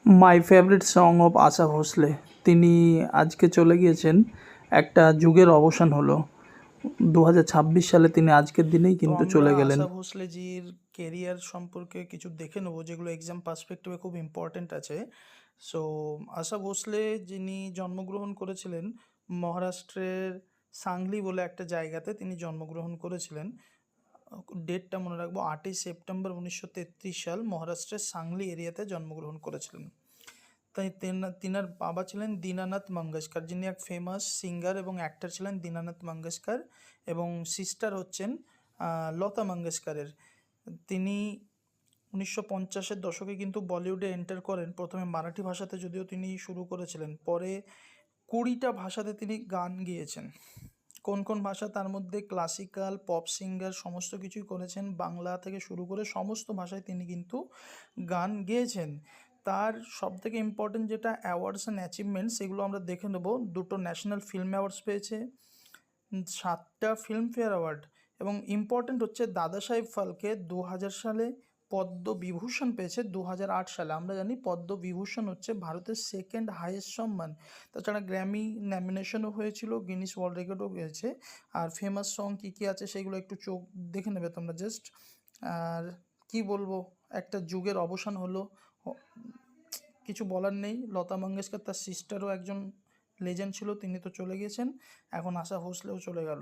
My favourite song of আশা ভোসলে। তিনি আজকে চলে গিয়েছেন, একটা যুগের অবসান হলো। 2026 সালে তিনি আজকের দিনেই কিন্তু চলে গেলেন। আশা ভোসলেজির কেরিয়ার সম্পর্কে কিছু দেখে নেবো যেগুলো এক্সাম পার্সপেক্টিভে খুব ইম্পর্ট্যান্ট আছে। সো আশা ভোসলে যিনি জন্মগ্রহণ করেছিলেন মহারাষ্ট্রের সাংলি বলে একটা জায়গাতে তিনি জন্মগ্রহণ করেছিলেন। ডেটটা মনে রাখবো, 8ই সেপ্টেম্বর 1933 সাল মহারাষ্ট্রের সাংলি এরিয়াতে জন্মগ্রহণ করেছিলেন। তাই তিনার বাবা ছিলেন দীনানাথ মঙ্গেশকর, যিনি এক ফেমাস সিঙ্গার এবং অ্যাক্টর ছিলেন দীনানাথ মঙ্গেশকর, এবং সিস্টার হচ্ছেন লতা মঙ্গেশকরের। তিনি 1950-এর দশকে কিন্তু বলিউডে এন্টার করেন। প্রথমে মারাঠি ভাষাতে যদিও তিনি শুরু করেছিলেন, পরে 20টা ভাষাতে তিনি গান গেয়েছেন। কোন কোন ভাষা? তার মধ্যে ক্লাসিক্যাল, পপ সিঙ্গার সমস্ত কিছুই করেছেন। বাংলা থেকে শুরু করে সমস্ত ভাষায় তিনি কিন্তু গান গেয়েছেন। তার সবথেকে ইম্পর্টেন্ট যেটা অ্যাওয়ার্ডস অ্যান্ড অ্যাচিভমেন্ট, সেগুলো আমরা দেখে নেব। 2টো ন্যাশনাল ফিল্ম অ্যাওয়ার্ডস পেয়েছে, 7টা ফিল্মফেয়ার অ্যাওয়ার্ড, এবং ইম্পর্টেন্ট হচ্ছে দাদা সাহেব ফালকে 2000 সালে পদ্মবিভূষণ পেয়েছে 2008 সালে। আমরা জানি পদ্মবিভূষণ হচ্ছে ভারতের সেকেন্ড হাইয়েস্ট সম্মান। তাছাড়া গ্র্যামি নমিনেশনও হয়েছিল, গিনিস ওয়ার্ল্ড রেকর্ডও হয়েছে। আর ফেমাস সং কী কী আছে সেগুলো একটু চোখ দেখে নেবে তোমরা জাস্ট। আর কি বলবো, একটা যুগের অবসান হলো, কিছু বলার নেই। লতা মঙ্গেশকর তার সিস্টারও একজন লেজেন্ড ছিল, তিনি তো চলে গেছেন, এখন আশা ভোসলেও চলে গেল।